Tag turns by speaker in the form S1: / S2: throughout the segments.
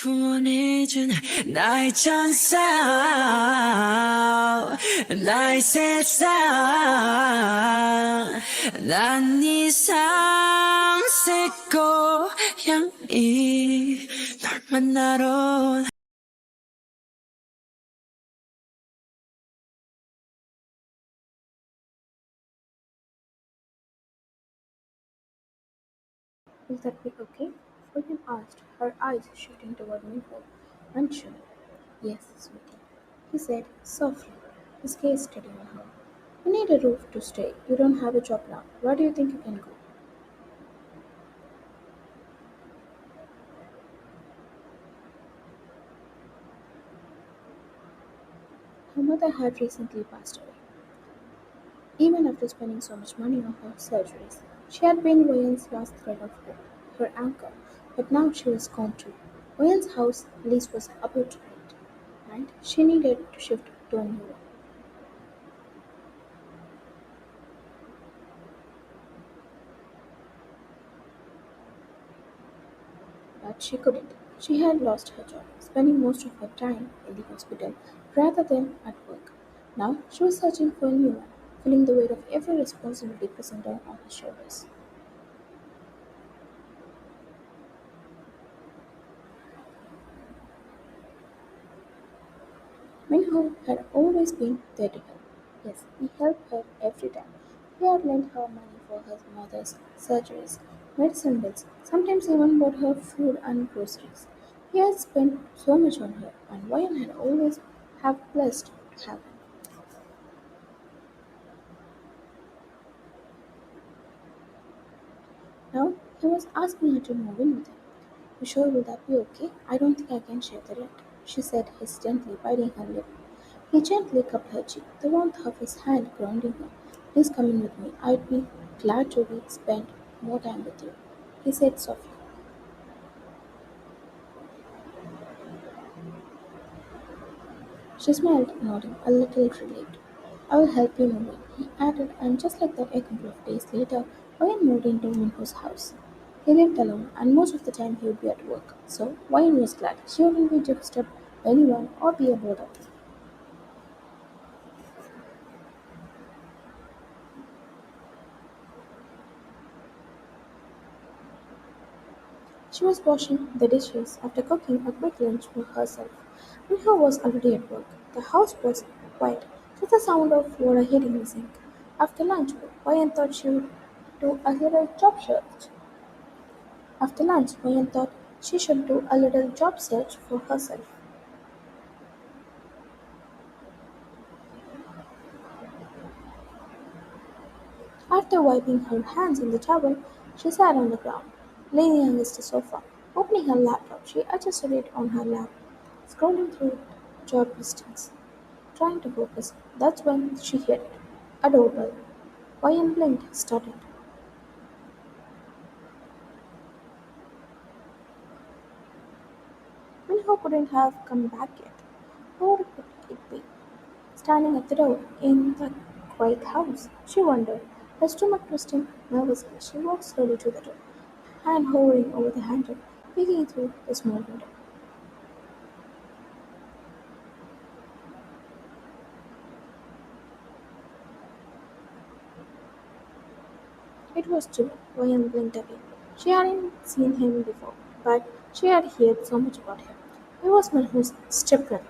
S1: 구원해준 나의 천사 나의 세상 난 이상 새 고향이 널 만나러
S2: Will that be okay? William asked, her eyes shifting toward Minho. Unsure. Yes, sweetie, he said softly, his gaze steady on her. You need a roof to stay. You don't have a job now. Where do you think you can go? Her mother had recently passed away. Even after spending so much money on her surgeries, she had been Wayan's last thread of hope, her anchor, but now she was gone too. Wayan's house lease was about to end, and she needed to shift to a new one. But she couldn't. She had lost her job, spending most of her time in the hospital rather than at work. Now she was searching for a new one, feeling the weight of every responsibility pressing down on her shoulders. Minho had always been there to help. Yes, he helped her every time. He had lent her money for her mother's surgeries, medicine bills, sometimes even bought her food and groceries. He had spent so much on her, and Ryan had always have blessed to have him. Now he was asking her to move in with him. You sure will that be okay? I don't think I can share the rent, she said hesitantly, biting her lip. He gently cupped her cheek, the warmth of his hand grounding her. Please come in with me. I'd be glad to spend more time with you, he said softly. She smiled, nodding, a little relieved. I will help you move in, he added, and just like that, a couple of days later, Ryan moved into Minho's house. He lived alone, and most of the time he would be at work, so Ryan was glad he wouldn't be disturbed by anyone or be a bother. She was washing the dishes after cooking a quick lunch for herself. Minho was already at work. The house was quiet, just the sound of water hitting the sink. After lunch, Ryan thought she would do a little job search. After lunch, Ryan thought she should do a little job search for herself. After wiping her hands on the towel, she sat on the ground, leaning against the sofa. Opening her laptop, she adjusted it on her lap, scrolling through job listings. Trying to focus. That's when she hit it. A doorbell. Ryan blinked, startled. Minho couldn't have come back yet. Who could it be? Standing at the door in the quiet house. She wondered. Her stomach twisting nervously, she walked slowly to the door, hand hovering over the handle, peeking through the small window. It was Jimin. Ryan blinked again. She hadn't seen him before, but she had heard so much about him. He was Manhu's stepbrother.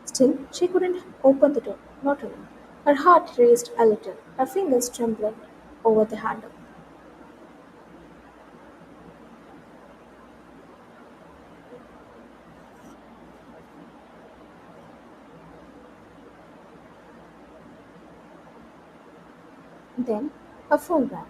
S2: Still, she couldn't open the door, not alone. Her heart raced a little, her fingers trembling over the handle. Then, her phone rang.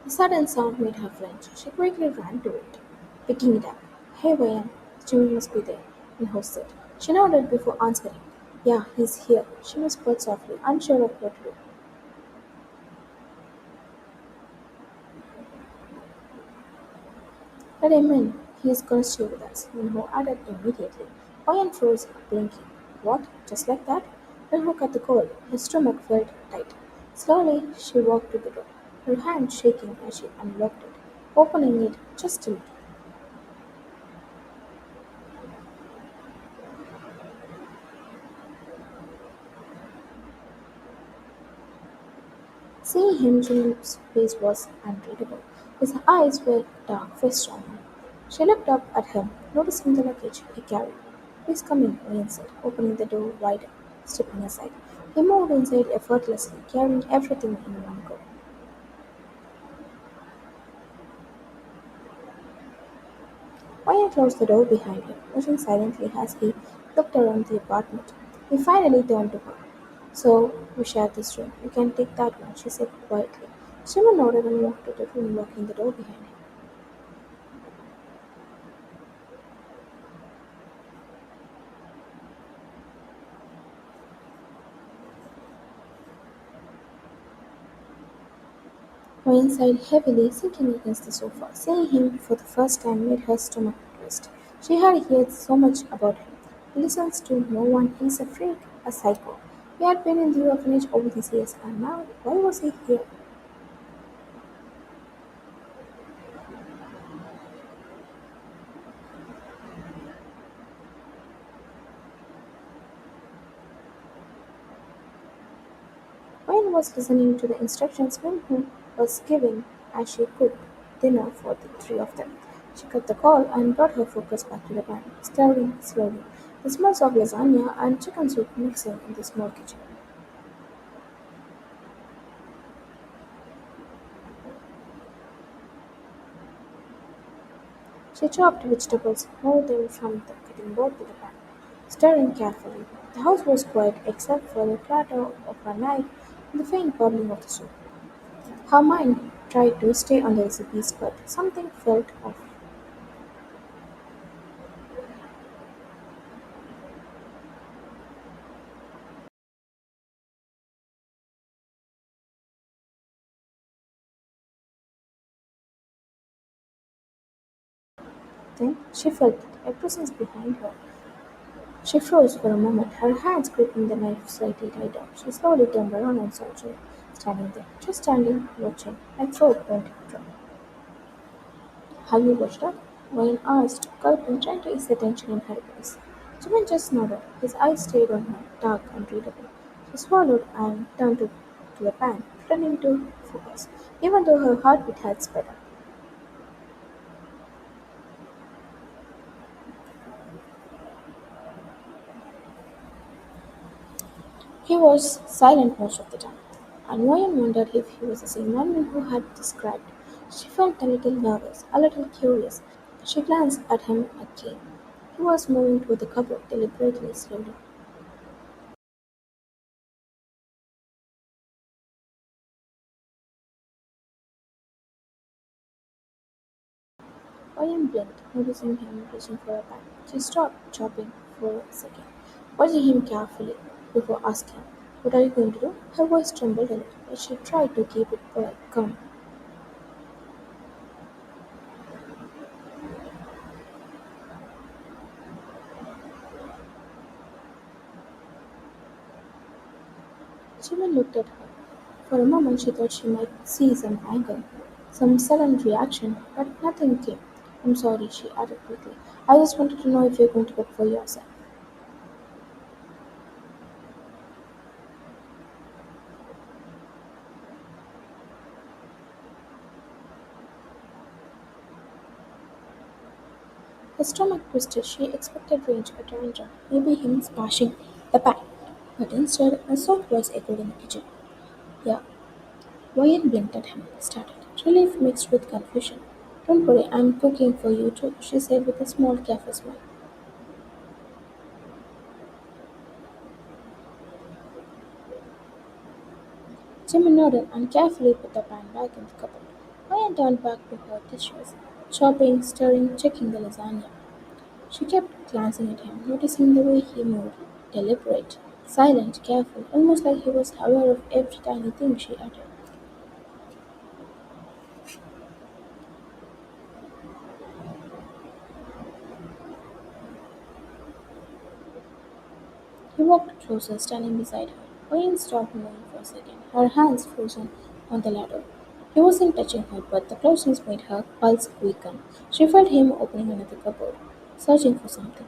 S2: The sudden sound made her flinch. She quickly ran to it, picking it up. Hey, Ryan, Jimmy must be there, Minho said. She nodded before answering. Yeah, he's here, she whispered softly, unsure of what to do. Let him in. He's gonna stay with us, Minho added immediately. Ryan froze, blinking. What? Just like that? Minho cut the cord. His stomach felt tight. Slowly, she walked to the door, her hand shaking as she unlocked it, opening it just a little. Seeing him, Jimin's face was unreadable. His eyes were dark, fixed on her. She looked up at him, noticing the luggage he carried. "Please come in," Wayne said, opening the door wider, stepping aside. He moved inside effortlessly, carrying everything in one go. Wayne closed the door behind him, watching silently as he looked around the apartment. He finally turned to her. "So, we share this room. You can take that one," she said quietly. Shimon nodded and walked to the room, locking the door behind him. Wayne sighed heavily, sinking against the sofa. Seeing him for the first time made her stomach twist. She had heard so much about him. He listens to no one. He's a freak, a psycho. He had been in the orphanage all these years, and now, why was he here? Wayne was listening to the instructions Minho was giving as she cooked dinner for the three of them. She cut the call and brought her focus back to the pan, stirring slowly. The smells of lasagna and chicken soup mixing in the small kitchen. She chopped vegetables, moved them from the cutting board to the pan, stirring carefully. The house was quiet except for the clatter of her knife and the faint bubbling of the soup. Her mind tried to stay on the recipes, but something felt off. Then she felt it, a presence behind her. She froze for a moment, her hands gripping the knife slightly tighter. She slowly turned around and saw Jay standing there, just standing, watching. Her throat went dry. "Have you watched her?" Wayne asked, gulping, trying to ease the tension in her voice. Jimin just nodded. His eyes stayed on her, dark, unreadable. She swallowed and turned to the pan, pretending to focus, even though her heartbeat had sped up. He was silent most of the time, and Wayne wondered if he was the same man who had described. She felt a little nervous, a little curious. She glanced at him again. He was moving toward the cupboard deliberately, slowly. Wayne blinked, noticing him reaching for a pan. She stopped chopping for a second, watching him carefully before asking, "What are you going to do?" Her voice trembled a little, but she tried to keep it calm. Jimin looked at her. For a moment she thought she might see some anger, some sudden reaction, but nothing came. "I'm sorry," she added quickly. "I just wanted to know if you're going to cook for yourself." Her stomach twisted. She expected rage, a tantrum, maybe him smashing the pan. But instead, a soft voice echoed in the kitchen. "Yeah." Wyatt blinked at him, startled, relief mixed with confusion. "Don't worry, I'm cooking for you too," she said with a small careful smile. Jimmy nodded and carefully put the pan back in the cupboard. Wyatt turned back to her dishes, chopping, stirring, checking the lasagna. She kept glancing at him, noticing the way he moved, deliberate, silent, careful, almost like he was aware of every tiny thing she uttered. He walked closer, standing beside her. Wayne stopped moving for a second, her hands frozen on the ladder. He wasn't touching her, but the closeness made her pulse weaken. She felt him opening another cupboard, searching for something.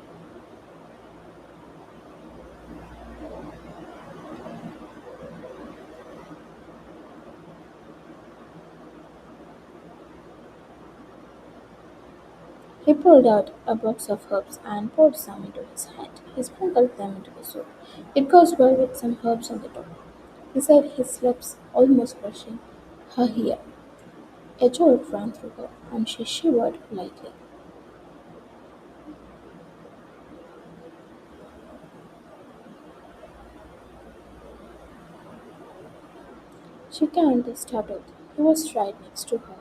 S2: pulled out a box of herbs and poured some into his hand. He sprinkled them into the soup. It goes well with some herbs on the top. He said, his lips almost brushing her hair. A jolt ran through her, and she shivered lightly. She turned startled. He was right next to her,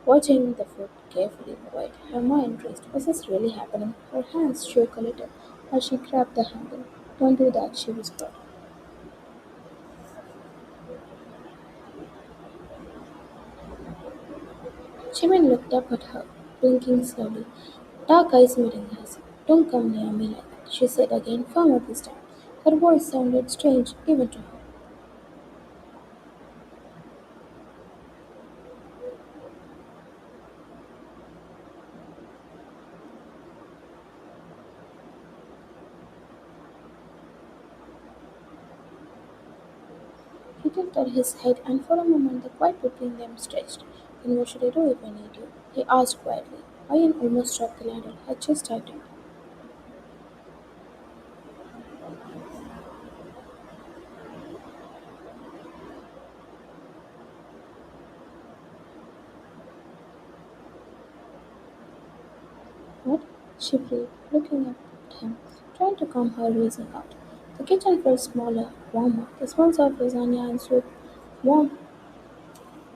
S2: watching the food carefully, quiet. Her mind raced. Was this really happening? Her hands shook a little as she grabbed the handle. Don't do that, she whispered. Jimin looked up at her, blinking slowly, dark eyes meeting hers. Don't come near me like that, she said again, firmer this time. Her voice sounded strange even to her. He tilted his head, and for a moment the quiet between them stretched. Then what should I do if I need you? He asked quietly. Ian almost dropped the ladle. Her chest tightened. What? She breathed, looking up at him, trying to calm her racing heart. The kitchen felt smaller, warmer. Warm.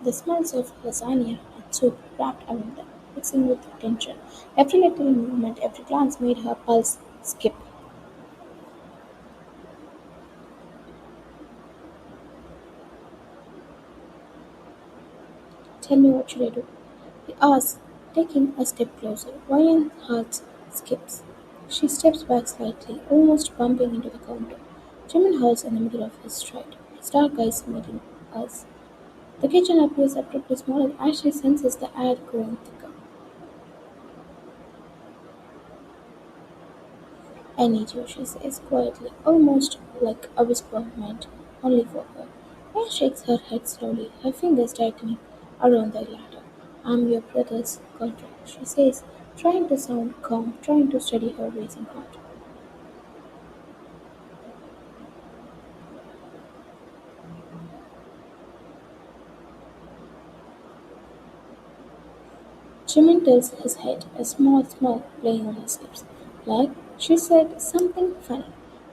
S2: The smells of lasagna and soup wrapped around them, mixing with tension. Every little movement, every glance made her pulse skip. Tell me what should I do? He asks, taking a step closer. Ryan's heart skips. She steps back slightly, almost bumping into the counter. Jimin halts in the middle of his stride, his dark eyes meeting us. The kitchen appears abruptly smaller as she senses the air growing thicker. I need you, she says quietly, almost like a whisper meant only for her. Maya shakes her head slowly, her fingers tightening around the ladder. I'm your brother's girlfriend, she says, trying to sound calm, trying to steady her racing heart. Jimin tilts his head, a small smile playing on his lips. Like she said something funny.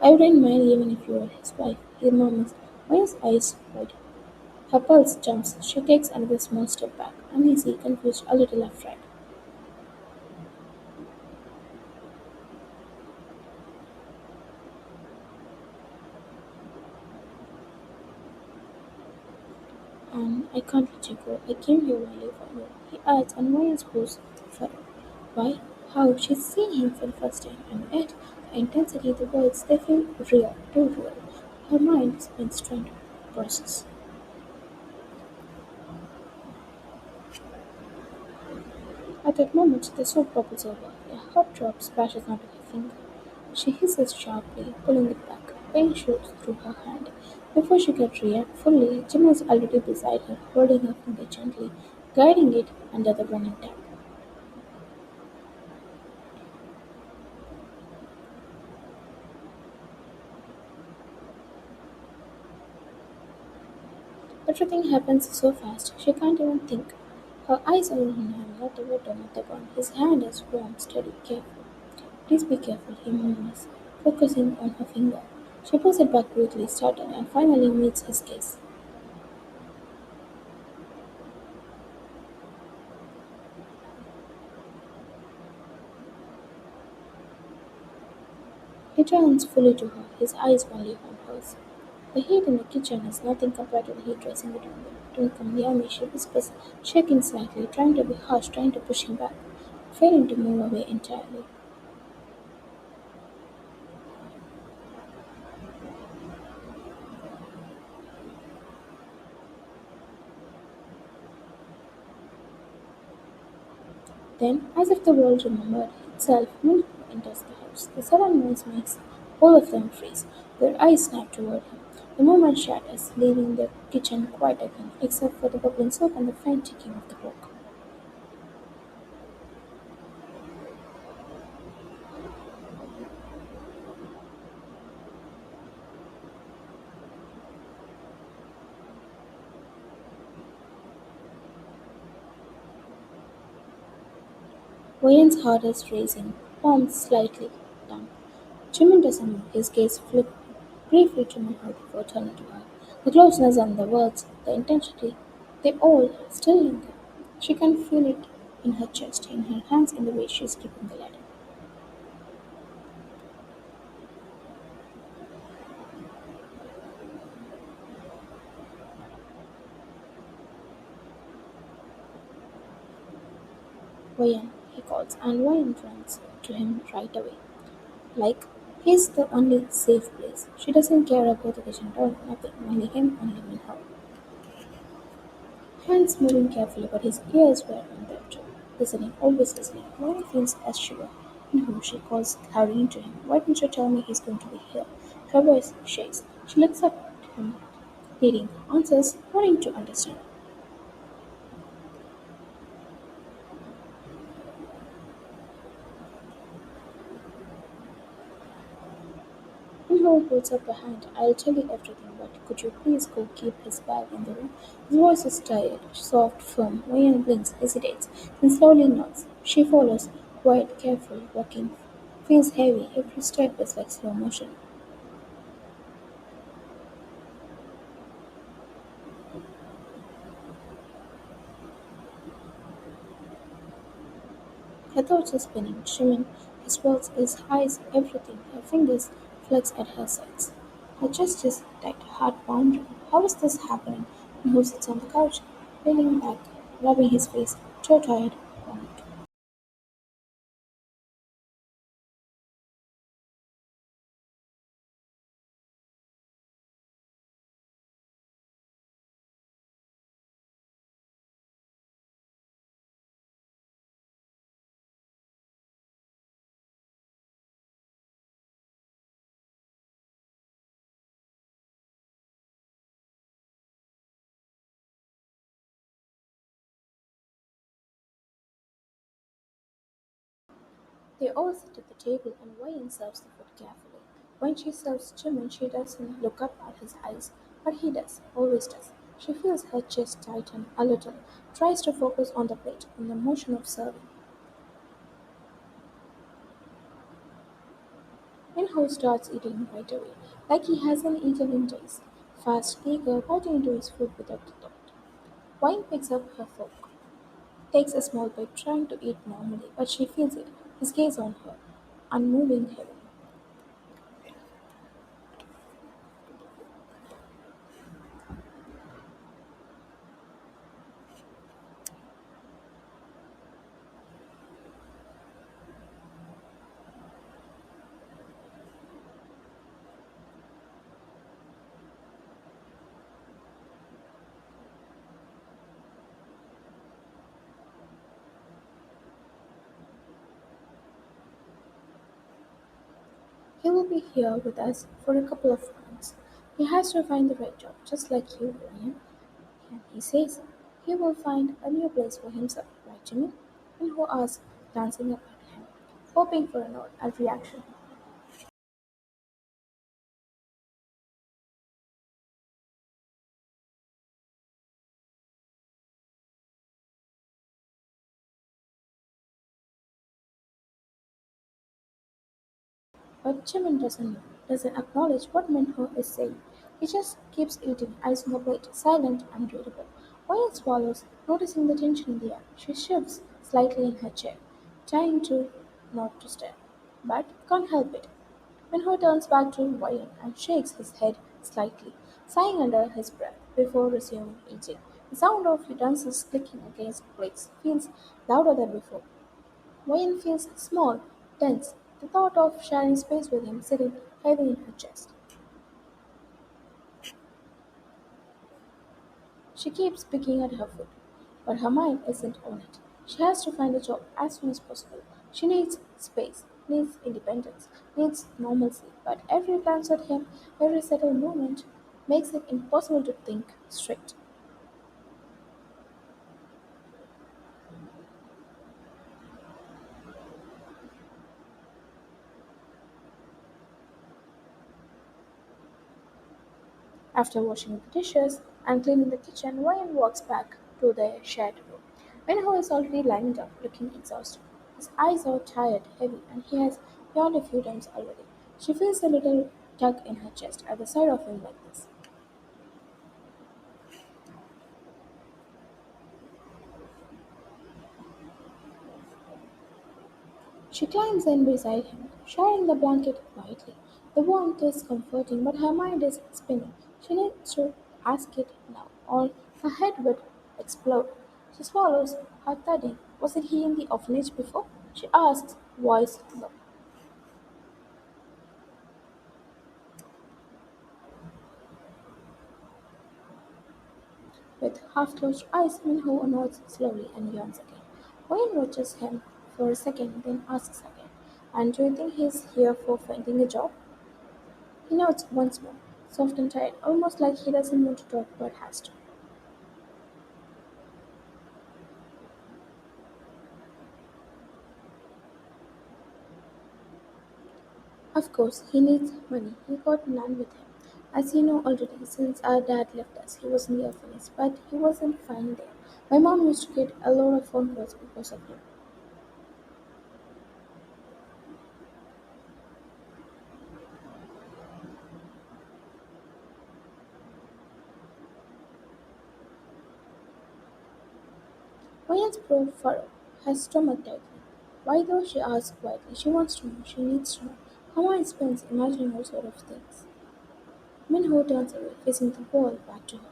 S2: I wouldn't mind even if you were his wife, he murmurs. Maya's eyes widen. Her pulse jumps. She takes another small step back, uneasy, confused, a little afraid. And I can't let you go. I came here only for you. He adds, and Maya's goes for it. Why? How? She's seen him for the first time, and yet the intensity, the words, they feel real, too real. Her mind spins trying to process. At that moment, the soap bubbles over. A hot drop splashes onto her finger. She hisses sharply, pulling it back. Pain shoots through her hand. Before she can react fully, Jim is already beside her, holding her finger gently, guiding it under the running tap. Everything happens so fast, she can't even think. Her eyes are on him, not the water, not the gun. His hand is warm, steady, careful. Please be careful, he murmurs, focusing on her finger. She pulls it back quickly, startled, and finally meets his gaze. He turns fully to her, his eyes only on hers. The heat in the kitchen is nothing compared to the heat rising between them. Don't come near me, she whispers, shaking slightly, trying to be harsh, trying to push him back, failing to move away entirely. Then, as if the world remembered itself, Minho enters the house. The sudden noise makes all of them freeze. Their eyes snap toward him. The moment shatters, leaving the kitchen quiet again, except for the bubbling soap and the faint ticking of the clock. Wayan's heart is racing, palms slightly down. Jimin doesn't move, his gaze flipped briefly to Minho before turning to her. The closeness and the words, the intensity, they all still linger. She can feel it in her chest, in her hands, in the way she's gripping the ladder. Wayan, he calls, and Wayan runs to him right away. Like he's the only safe place. She doesn't care about the kitchen door, nothing, only him, only Minho. Hands moving carefully, but his ears were on them too. Listening, always listening. Why feels as sure. Minho, she calls, hurrying to him. Why didn't you tell me he's going to be here? Her voice shakes. She looks up at him, needing answers, wanting to understand. Minho puts up a hand. I'll tell you everything, but could you please go keep his bag in the room? His voice is tired, soft, firm. Wayan blinks, hesitates, then slowly nods. She follows, quiet, careful, walking. Feels heavy. Every step is like slow motion. Her thoughts are spinning, Jimin, his words, his eyes, everything. Her fingers flex at her sides. Her chest is tight, heart pounding. How is this happening? Minho sits on the couch, leaning back, rubbing his face, too tired, bound. They all sit at the table and Wayne serves the food carefully. When she serves Jimin, she doesn't look up at his eyes, but he does, always does. She feels her chest tighten a little, tries to focus on the plate, on the motion of serving. Minho starts eating right away, like he hasn't eaten in days. Fast, eager, biting into his food without a thought. Wayne picks up her fork, takes a small bite, trying to eat normally, but she feels it, his gaze on her, unmoving heavy. He will be here with us for a couple of months. He has to find the right job, just like you, Ryan. And he says he will find a new place for himself, right, Jimmy? And who asks, glancing up at him, hoping for a nod, a reaction. But Jimin doesn't know, doesn't acknowledge what Minho is saying. He just keeps eating, eyes on the plate, silent, unreadable. Wyatt swallows, noticing the tension in the air. She shifts slightly in her chair, trying to not to stare, but can't help it. Minho turns back to Wyatt and shakes his head slightly, sighing under his breath before resuming eating. The sound of utensils clicking against plates feels louder than before. Wayne feels small, tense. The thought of sharing space with him sitting heavy in her chest. She keeps picking at her food, but her mind isn't on it. She has to find a job as soon as possible. She needs space, needs independence, needs normalcy, but every glance at him, every subtle movement, makes it impossible to think straight. After washing the dishes and cleaning the kitchen, Ryan walks back to their shared room. Minho is already lying down, looking exhausted. His eyes are tired, heavy, and he has yawned a few times already. She feels a little tug in her chest at the sight of him like this. She climbs in beside him, sharing the blanket quietly. The warmth is comforting, but her mind is spinning. She needs to ask it now, or her head would explode. She swallows her toddy. Wasn't he in the orphanage before? She asks, voice low. With half-closed eyes, Minho nods slowly and yawns again. Wayne watches him for a second, then asks again, and do you think he's here for finding a job? He nods once more, soft and tired, almost like he doesn't want to talk but has to. Of course, he needs money. He got none with him. As you know already, since our dad left us, he was in the orphanage, but he wasn't fine there. My mom used to get a lot of phone calls because of him. Ryan's brow furrowed, her stomach tightening. Why though she asks quietly, she wants to know, she needs to know. Her mind spins imagining all sort of things. Minho turns away, facing the wall back to her.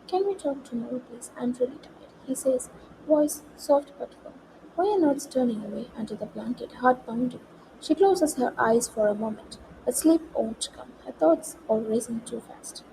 S2: Can we talk tomorrow, please? I'm really tired, he says, voice soft but firm. Ryan nods, turning away under the blanket, heart pounding. She closes her eyes for a moment, but sleep won't come. Her thoughts are racing too fast.